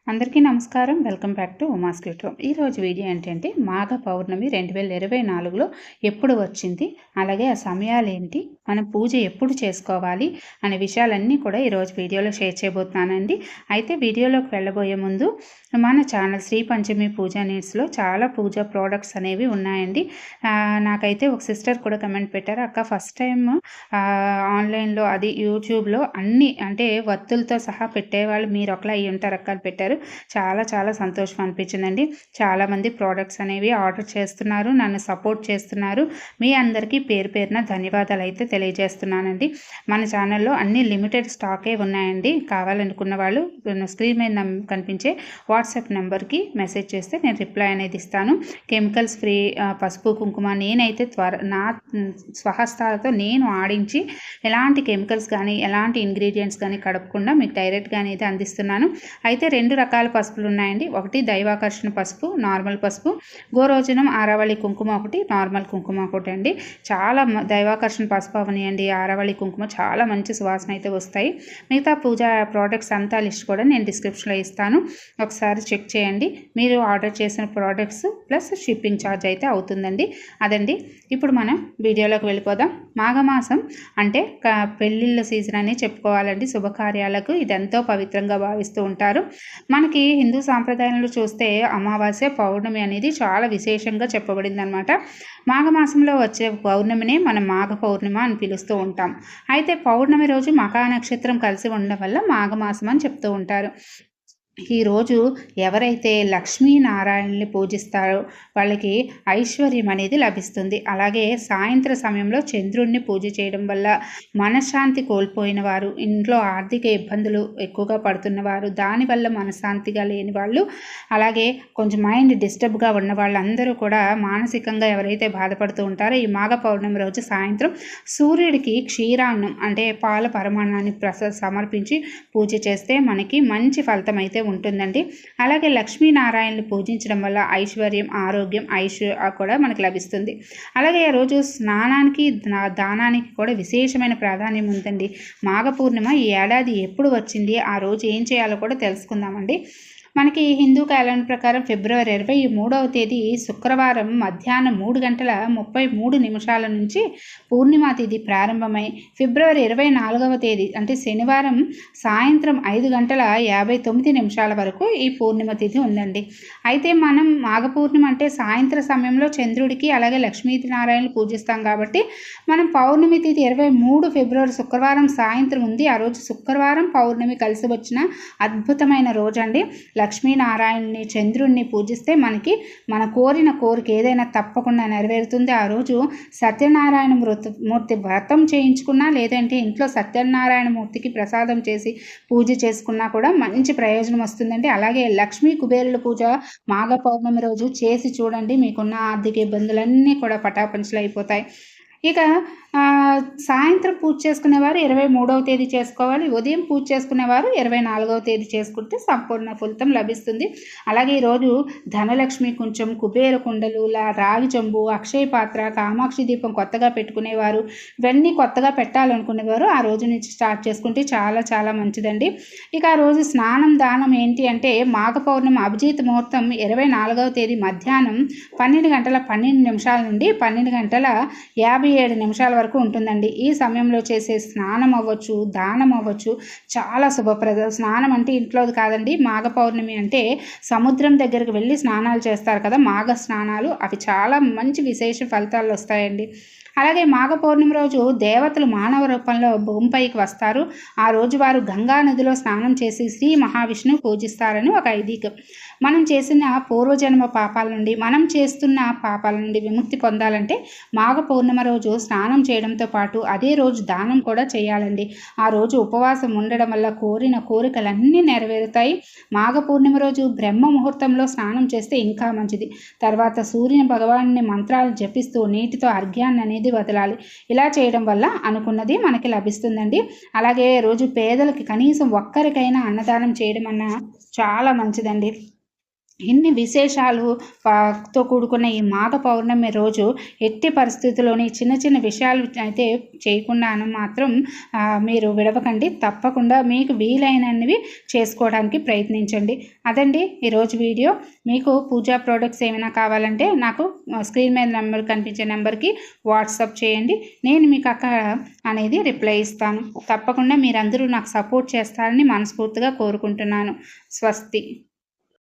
అందరికీ నమస్కారం. Welcome back to Uma's cute home. ఈరోజు వీడియో ఏంటంటే మాఘ పౌర్ణమి 2024లో ఎప్పుడు వచ్చింది, అలాగే ఆ సమయాలు ఏంటి, మనం పూజ ఎప్పుడు చేసుకోవాలి అనే విషయాలన్నీ కూడా ఈరోజు వీడియోలో షేర్ చేయబోతున్నానండి. అయితే వీడియోలోకి వెళ్ళబోయే ముందు మన ఛానల్ శ్రీ పంచమి పూజా నీడ్స్లో చాలా పూజా ప్రోడక్ట్స్ అనేవి ఉన్నాయండి. నాకైతే ఒక సిస్టర్ కూడా కమెంట్ పెట్టారు, అక్క ఫస్ట్ టైం ఆన్లైన్లో అది యూట్యూబ్లో అన్నీ అంటే వత్తులతో సహా పెట్టేవాళ్ళు మీరు ఒకలా అయ్యి ఉంటారు అక్క అని పెట్టారు. చాలా చాలా సంతోషం అనిపించిందండి. చాలామంది ప్రోడక్ట్స్ అనేవి ఆర్డర్ చేస్తున్నారు, నన్ను సపోర్ట్ చేస్తున్నారు. మీ అందరికీ పేరు పేరున ధన్యవాదాలు అయితే తెలియజేస్తున్నానండి. మన ఛానల్లో అన్ని లిమిటెడ్ స్టాకే ఉన్నాయండి. కావాలనుకున్న వాళ్ళు స్క్రీన్ మీద కనిపించే వాట్సాప్ నెంబర్కి మెసేజ్ చేస్తే నేను రిప్లై అనేది ఇస్తాను. కెమికల్స్ ఫ్రీ పసుపు కుంకుమ నేనైతే నా స్వహస్తాలతో నేను ఆడించి ఎలాంటి కెమికల్స్ కానీ ఎలాంటి ఇంగ్రీడియంట్స్ కానీ కడపకుండా మీకు డైరెక్ట్గా అనేది అందిస్తున్నాను. అయితే 2 రకాల పసుపులు ఉన్నాయండి. ఒకటి దైవాకర్షణ పసుపు, నార్మల్ పసుపు, గోరోజనం ఆరావళి కుంకుమ ఒకటి, నార్మల్ కుంకుమ ఒకటి అండి. చాలా దైవాకర్షణ పసుపు అవనియండి, ఆరావళి కుంకుమ చాలా మంచి సువాసన అయితే వస్తాయి. మిగతా పూజా ప్రోడక్ట్స్ అంతా లిస్ట్ కూడా నేను డిస్క్రిప్షన్లో ఇస్తాను, ఒకసారి చెక్ చేయండి. మీరు ఆర్డర్ చేసిన ప్రోడక్ట్స్ ప్లస్ షిప్పింగ్ ఛార్జ్ అయితే అవుతుందండి. అదండి. ఇప్పుడు మనం వీడియోలోకి వెళ్ళిపోదాం. మాఘమాసం అంటే పెళ్ళిళ్ళ సీజన్ అని చెప్పుకోవాలండి. శుభకార్యాలకు ఇదెంతో పవిత్రంగా భావిస్తూ ఉంటారు. మనకి హిందూ సాంప్రదాయంలో చూస్తే అమావాస్య పౌర్ణమి అనేది చాలా విశేషంగా చెప్పబడింది అనమాట. మాఘమాసంలో వచ్చే పౌర్ణమినే మనం మాఘ పౌర్ణిమ అని పిలుస్తూ ఉంటాం. అయితే పౌర్ణమి రోజు మఖా నక్షత్రం కలిసి ఉండడం వల్ల మాఘమాసం అని చెప్తూ ఉంటారు. ఈరోజు ఎవరైతే లక్ష్మీనారాయణని పూజిస్తారో వాళ్ళకి ఐశ్వర్యం అనేది లభిస్తుంది. అలాగే సాయంత్ర సమయంలో చంద్రుడిని పూజ చేయడం వల్ల మనశ్శాంతి కోల్పోయిన వారు, ఇంట్లో ఆర్థిక ఇబ్బందులు ఎక్కువగా పడుతున్నవారు, దానివల్ల మనశ్శాంతిగా లేని వాళ్ళు, అలాగే కొంచెం మైండ్ డిస్టర్బ్గా ఉన్న వాళ్ళందరూ కూడా మానసికంగా ఎవరైతే బాధపడుతూ ఉంటారో ఈ మాఘ పౌర్ణమి రోజు సాయంత్రం సూర్యుడికి క్షీరాన్నం అంటే పాల పరమాన్నాన్ని సమర్పించి పూజ చేస్తే మనకి మంచి ఫలితం అయితే ఉంటుందండి. అలాగే లక్ష్మీనారాయణని పూజించడం వల్ల ఐశ్వర్యం, ఆరోగ్యం, కూడా మనకు లభిస్తుంది. అలాగే ఆ రోజు స్నానానికి దానానికి కూడా విశేషమైన ప్రాధాన్యం ఉందండి. మాఘ పూర్ణిమ ఈ ఏడాది ఎప్పుడు వచ్చింది, ఆ రోజు ఏం చేయాలో కూడా తెలుసుకుందామండి. మనకి హిందూ క్యాలెండర్ ప్రకారం ఫిబ్రవరి 23వ తేదీ శుక్రవారం మధ్యాహ్నం 3:33 నుంచి పూర్ణిమా తిథి ప్రారంభమై ఫిబ్రవరి 24వ తేదీ అంటే శనివారం సాయంత్రం 5:59 వరకు ఈ పూర్ణిమ తిథి ఉందండి. అయితే మనం మాఘ పూర్ణిమ అంటే సాయంత్ర సమయంలో చంద్రుడికి అలాగే లక్ష్మీనారాయణలు పూజిస్తాం కాబట్టి మనం పౌర్ణమి తిథి 23 ఫిబ్రవరి శుక్రవారం సాయంత్రం ఉంది. ఆ రోజు శుక్రవారం పౌర్ణమి కలిసి వచ్చిన అద్భుతమైన రోజు అండి. లక్ష్మీనారాయణని చంద్రుడిని పూజిస్తే మనకి మన కోరిన కోరిక ఏదైనా తప్పకుండా నెరవేరుతుంది. ఆ రోజు సత్యనారాయణ మూర్తి వ్రతం చేయించుకున్నా లేదంటే ఇంట్లో సత్యనారాయణ మూర్తికి ప్రసాదం చేసి పూజ చేసుకున్నా కూడా మంచి ప్రయోజనం వస్తుందండి. అలాగే లక్ష్మీ కుబేరుల పూజ మాఘ పౌర్ణమి రోజు చేసి చూడండి, మీకున్న ఆర్థిక ఇబ్బందులన్నీ కూడా పటాపంచలు అయిపోతాయి. ఇక సాయంత్రం పూజ చేసుకునేవారు 23వ తేదీ చేసుకోవాలి. ఉదయం పూజ చేసుకునేవారు 24వ తేదీ చేసుకుంటే సంపూర్ణ ఫలితం లభిస్తుంది. అలాగే ఈరోజు ధనలక్ష్మి కొంచెం కుబేర కుండలు, రాగి చెంబు, అక్షయ పాత్ర, కామాక్షి దీపం కొత్తగా పెట్టుకునేవారు, ఇవన్నీ కొత్తగా పెట్టాలనుకునేవారు ఆ రోజు నుంచి స్టార్ట్ చేసుకుంటే చాలా చాలా మంచిదండి. ఇక ఆ రోజు స్నానం దానం ఏంటి అంటే మాఘ పౌర్ణమి అభిజిత్ ముహూర్తం 24వ తేదీ మధ్యాహ్నం 12:12 నుండి 12:57 వరకు ఉంటుందండి. ఈ సమయంలో చేసే స్నానం అవ్వచ్చు, దానం అవ్వచ్చు, చాలా శుభప్రదం. స్నానం అంటే ఇంట్లోది కాదండి. మాఘ పౌర్ణమి అంటే సముద్రం దగ్గరికి వెళ్ళి స్నానాలు చేస్తారు కదా, మాఘ స్నానాలు, అవి చాలా మంచి విశేష ఫలితాలు వస్తాయండి. అలాగే మాఘ పౌర్ణమి రోజు దేవతలు మానవ రూపంలో భూమిపైకి వస్తారు. ఆ రోజు వారు గంగా నదిలో స్నానం చేసి శ్రీ మహావిష్ణువు పూజిస్తారని ఒక ఐదీకం. మనం చేసిన పూర్వజన్మ పాపాల నుండి, మనం చేస్తున్న పాపాల నుండి విముక్తి పొందాలంటే మాఘ పౌర్ణమి రోజు స్నానం చేయడంతో పాటు అదే రోజు దానం కూడా చేయాలండి. ఆ రోజు ఉపవాసం ఉండడం వల్ల కోరిన కోరికలన్నీ నెరవేరుతాయి. మాఘ పూర్ణిమ రోజు బ్రహ్మ ముహూర్తంలో స్నానం చేస్తే ఇంకా మంచిది. తర్వాత సూర్యుని భగవాన్ని మంత్రాలు జపిస్తూ నీటితో అర్ఘ్యాన్ని అనేది వదలాలి. ఇలా చేయడం వల్ల అనుకున్నది మనకి లభిస్తుందండి. అలాగే రోజు పేదలకి కనీసం ఒక్కరికైనా అన్నదానం చేయడం అన్న చాలా మంచిదండి. ఇన్ని విశేషాలుతో కూడుకున్న ఈ మాఘ పౌర్ణమి రోజు ఎట్టి పరిస్థితుల్లోని చిన్న చిన్న విషయాలు అయితే చేయకుండాను మాత్రం మీరు విడవకండి. తప్పకుండా మీకు వీలైనవి చేసుకోవడానికి ప్రయత్నించండి. అదండి ఈరోజు వీడియో. మీకు పూజా ప్రోడక్ట్స్ ఏమైనా కావాలంటే నాకు స్క్రీన్ మీద నెంబర్ కనిపించే నెంబర్కి వాట్సాప్ చేయండి. నేను మీకు అక్కడ అనేది రిప్లై ఇస్తాను. తప్పకుండా మీరందరూ నాకు సపోర్ట్ చేస్తారని మనస్ఫూర్తిగా కోరుకుంటున్నాను. స్వస్తి.